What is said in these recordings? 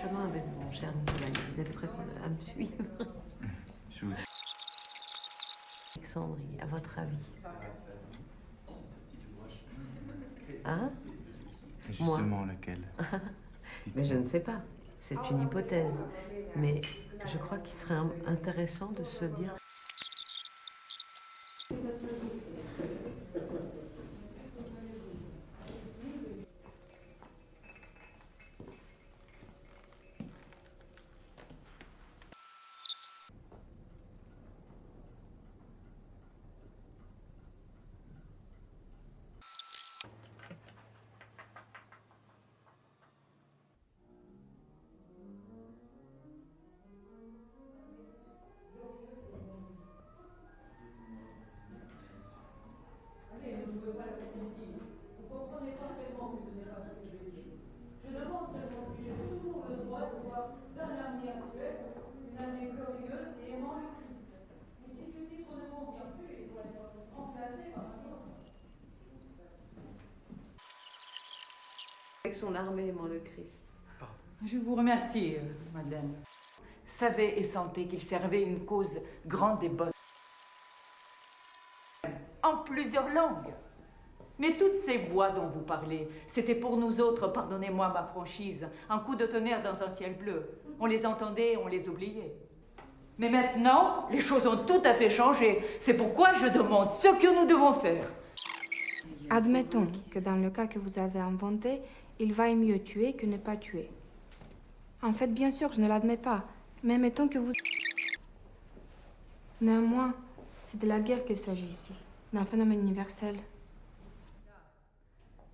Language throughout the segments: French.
chemin avec mon cher Nicolas. Vous êtes prêt à me suivre? Je vous... Alexandrie, à votre avis? Hein? Justement lequel? Mais je ne sais pas. C'est une hypothèse. Mais je crois qu'il serait intéressant de se dire... Avec son armée aimant le Christ. Je vous remercie, madame. Savez et sentez qu'il servait une cause grande et bonne. En plusieurs langues. Mais toutes ces voix dont vous parlez, c'était pour nous autres, pardonnez-moi ma franchise, un coup de tonnerre dans un ciel bleu. On les entendait et on les oubliait. Mais maintenant, les choses ont tout à fait changé. C'est pourquoi je demande ce que nous devons faire. Admettons que dans le cas que vous avez inventé, il vaille mieux tuer que ne pas tuer. En fait, bien sûr, je ne l'admets pas. Mais mettons que vous... Néanmoins, c'est de la guerre qu'il s'agit ici, d'un phénomène universel.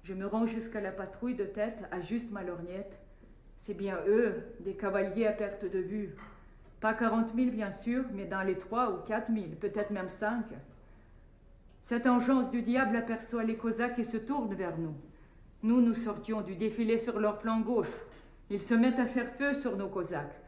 Je me rends jusqu'à la patrouille de tête, ajuste ma lorgnette. C'est bien eux, des cavaliers à perte de vue. Pas 40 000, bien sûr, mais dans les 3 ou 4 000, peut-être même 5. Cette engeance du diable aperçoit les Cosaques et se tourne vers nous. Nous sortions du défilé sur leur flanc gauche. Ils se mettent à faire feu sur nos Cosaques.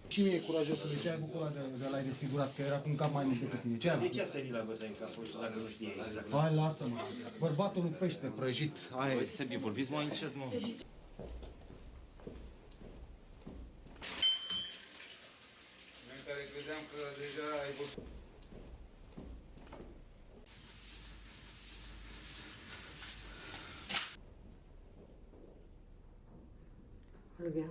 Și mie e curajos să ce ai bucurat de l-ai desfigurat, că era cu un cap mai mic decât tine. Ce ai De avut? ce a sărit la bătaie în capul ăsta dacă nu știe exact? Hai, lasă-mă. Bărbatul nu pește prăjit. Aia e. Voi să bine vorbiți mai încet, mă. În care credeam că deja ai văzut. Olga,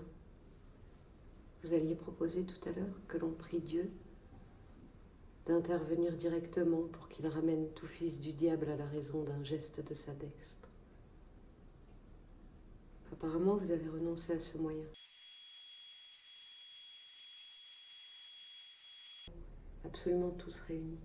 vous alliez proposer tout à l'heure que l'on prie Dieu d'intervenir directement pour qu'il ramène tout fils du diable à la raison d'un geste de sa dextre. Apparemment, vous avez renoncé à ce moyen. Absolument tous réunis.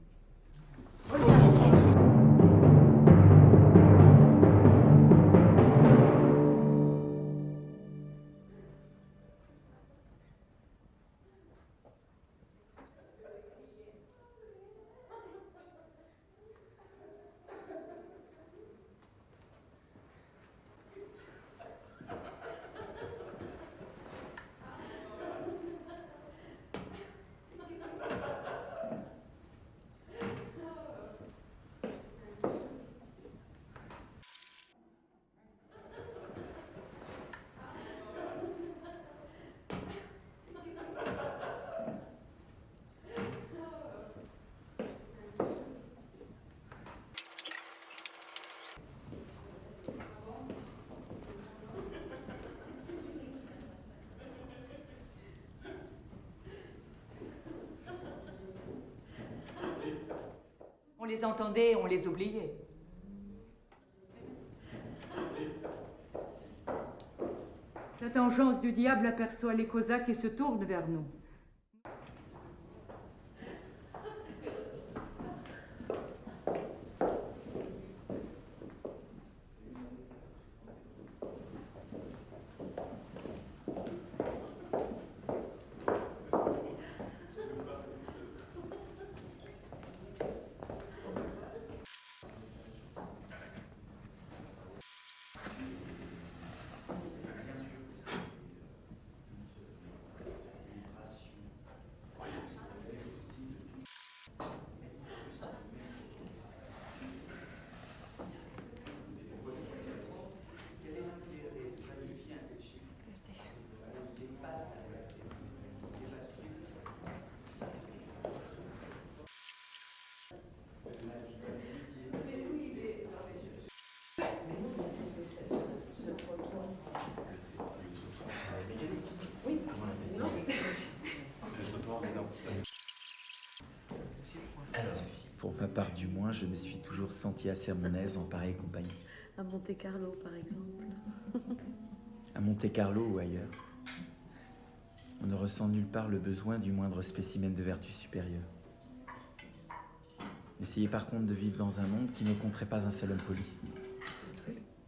On les entendait et on les oubliait. Cette engeance du diable aperçoit les Cosaques et se tourne vers nous. part du moins, je me suis toujours senti assez à mon aise en pareille compagnie. À Monte-Carlo, par exemple. À Monte-Carlo ou ailleurs, on ne ressent nulle part le besoin du moindre spécimen de vertu supérieure. Essayez par contre de vivre dans un monde qui ne compterait pas un seul homme poli.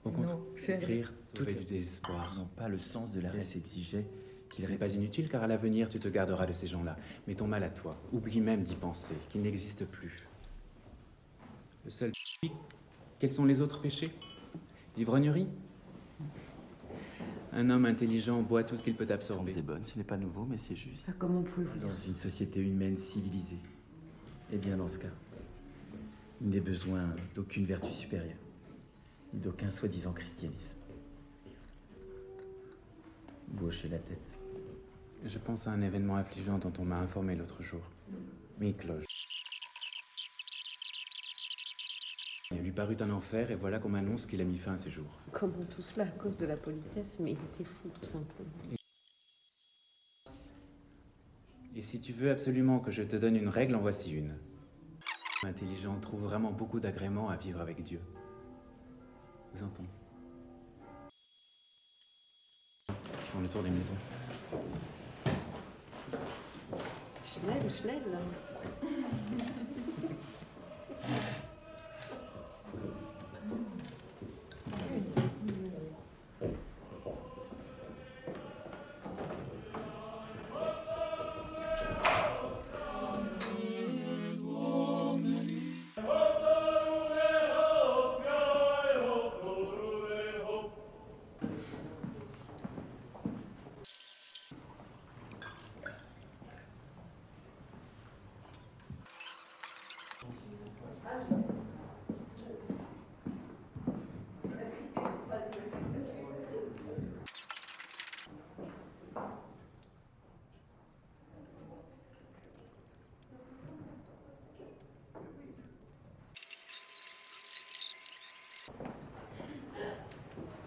Au contraire, Non, chérie. écrire tout est du désespoir. Non pas le sens de la race exigeait qu'il Il n'est pas inutile car à l'avenir tu te garderas de ces gens-là. Mais ton mal à toi, oublie même d'y penser, qu'il n'existe plus. Le seul quels sont les autres péchés? L'ivrognerie? Un homme intelligent boit tout ce qu'il peut absorber. C'est bonne, ce n'est pas nouveau, mais c'est juste. Ça, comment pouvez-vous dire Dans une société humaine civilisée, et bien dans ce cas, il n'est besoin d'aucune vertu supérieure, ni d'aucun soi-disant christianisme. Vous hochez la tête. Je pense à un événement affligeant dont on m'a informé l'autre jour. Miklos. Il lui parut un enfer et voilà qu'on m'annonce qu'il a mis fin à ses jours. Comment tout cela à cause de la politesse? Mais il était fou, tout simplement. Et si tu veux absolument que je te donne une règle, en voici une. Intelligent trouve vraiment beaucoup d'agrément à vivre avec Dieu. Vous entendez? Ils font le tour des maisons. Schnell, là.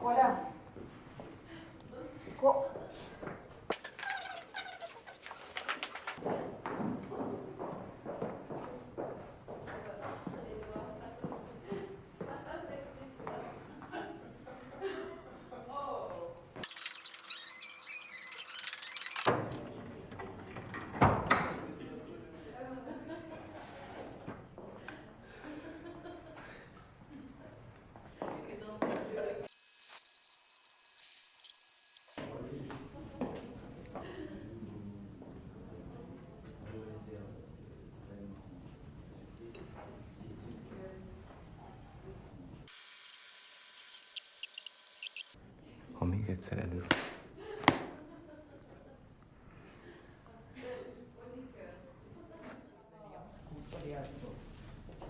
Voilà. Omega Zelle.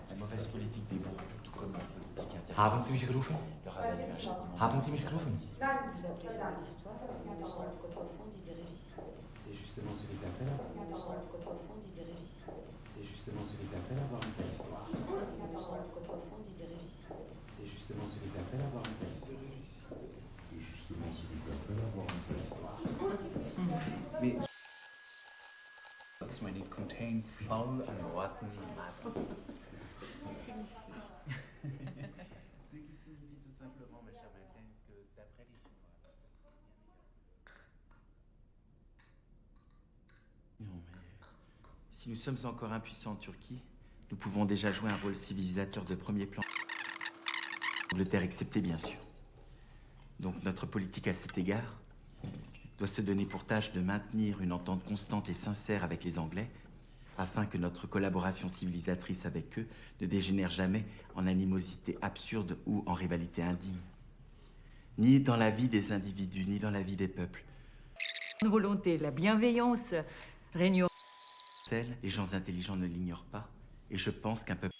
La mauvaise politique des bourgs, tout comme la politique intérieure. Haben Sie mich gerufen? leur a donné un châtiment. Haben Sie mich gerufen? Vous appelez ça l'histoire, mais son contrefond disait régicide. C'est justement ce qu'ils appellent. Mais son contrefond disait régicide. C'est justement ce qu'ils appellent avoir une sale histoire. Mais son contrefond disait régicide. C'est justement ce qu'ils appellent avoir une sale histoire. C'est justement ce qu'ils appellent avoir une sale histoire. Mais when it contains foul and rotten matter. Ce qui signifie tout simplement, ma chère Madeleine, que d'après les Chinois. Non, mais si nous sommes encore impuissants en Turquie, nous pouvons déjà jouer un rôle civilisateur de premier plan. L'Angleterre exceptée, bien sûr. Donc notre politique à cet égard doit se donner pour tâche de maintenir une entente constante et sincère avec les Anglais, afin que notre collaboration civilisatrice avec eux ne dégénère jamais en animosité absurde ou en rivalité indigne. Ni dans la vie des individus, ni dans la vie des peuples. La volonté, la bienveillance régnent. Les gens intelligents ne l'ignorent pas, et je pense qu'un peuple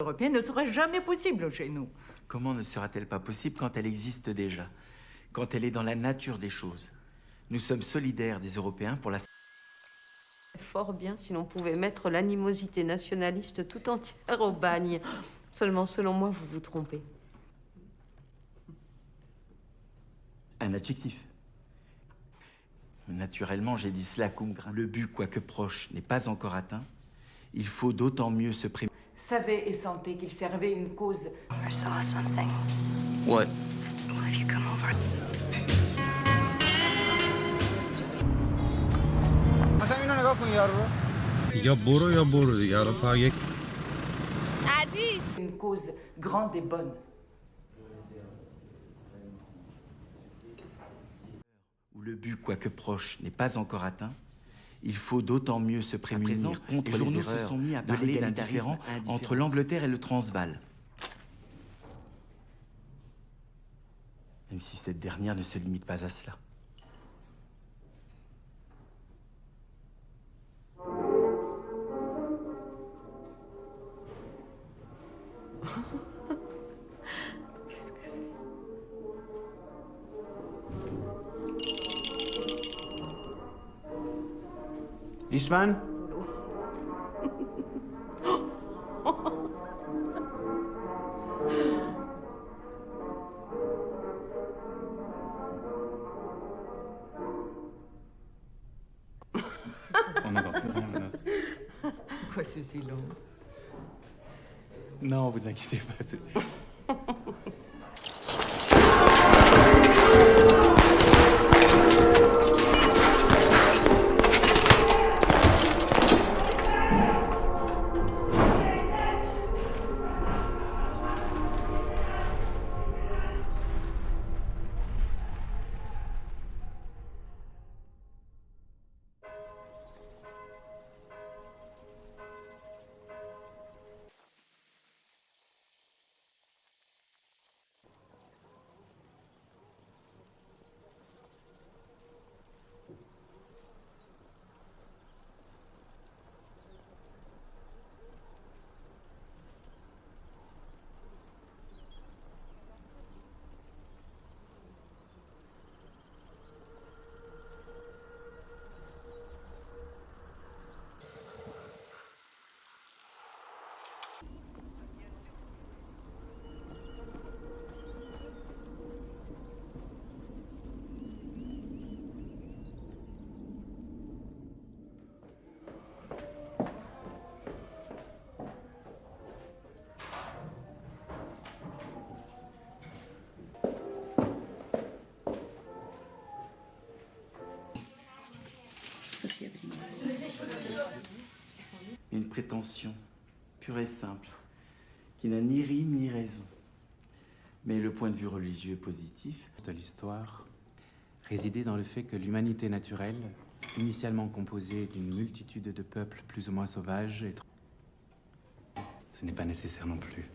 Européen ne serait jamais possible chez nous. Comment ne sera-t-elle pas possible quand elle existe déjà, quand elle est dans la nature des choses? Nous sommes solidaires des Européens pour la... Fort bien si l'on pouvait mettre l'animosité nationaliste tout entière au bagne. Seulement, selon moi, vous vous trompez. Un adjectif. Naturellement, j'ai dit cela cum grano. Le but, quoique proche, n'est pas encore atteint, il faut d'autant mieux se prémunir. Savait et sentait qu'il servait une cause. I saw something. What? Will you come over? Une cause grande et bonne. Où le but, quoique proche, n'est pas encore atteint, il faut d'autant mieux se prémunir contre les erreurs se sont mis à de l'égalitarisme entre l'Angleterre et le Transvaal. Même si cette dernière ne se limite pas à cela. Qu'est-ce que c'est? Istvan? On n'entend plus rien, là. Quoi ce silence? Non, vous inquiétez pas. Une prétention pure et simple, qui n'a ni rime ni raison. Mais le point de vue religieux positif De l'histoire résidait dans le fait que l'humanité naturelle, initialement composée d'une multitude de peuples plus ou moins sauvages, ce n'est pas nécessaire non plus.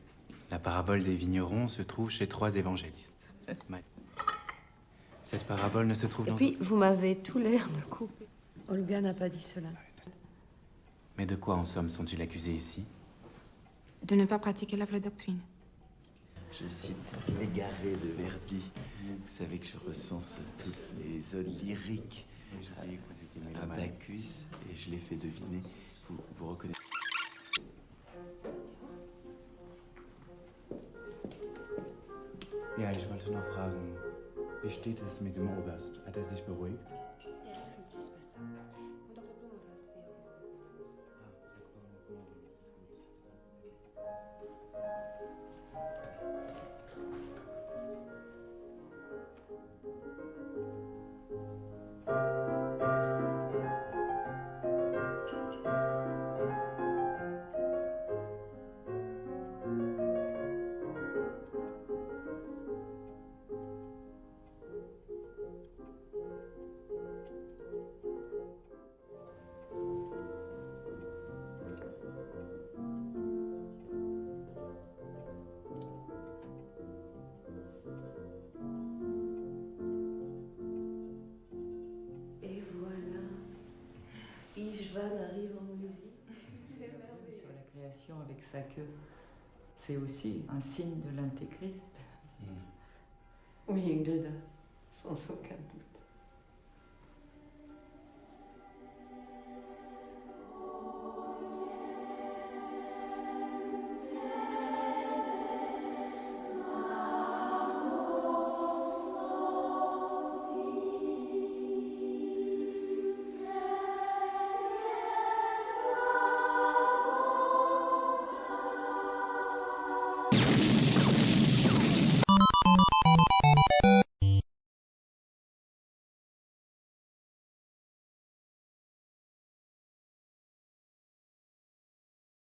La parabole des vignerons se trouve chez 3 évangélistes. Cette parabole ne se trouve Et dans... puis, vous m'avez tout l'air de couper. Olga n'a pas dit cela. Mais de quoi, en somme, sont-ils accusés ici? De ne pas pratiquer la vraie doctrine. Je cite L'Égaré de Verdi. Vous savez que je recense toutes les odes lyriques à Bacchus et je l'ai fait deviner. Vous reconnaissez. Ja, ich wollte noch fragen, wie steht es mit dem Oberst? Hat er sich beruhigt? Ja, er fühlt sich besser. Und Dr. Blumenfeld Istvan arrive en musique. C'est merveilleux. Sur la création avec sa queue, c'est aussi un signe de l'antéchrist. Oui, Ingrid, sans aucun doute.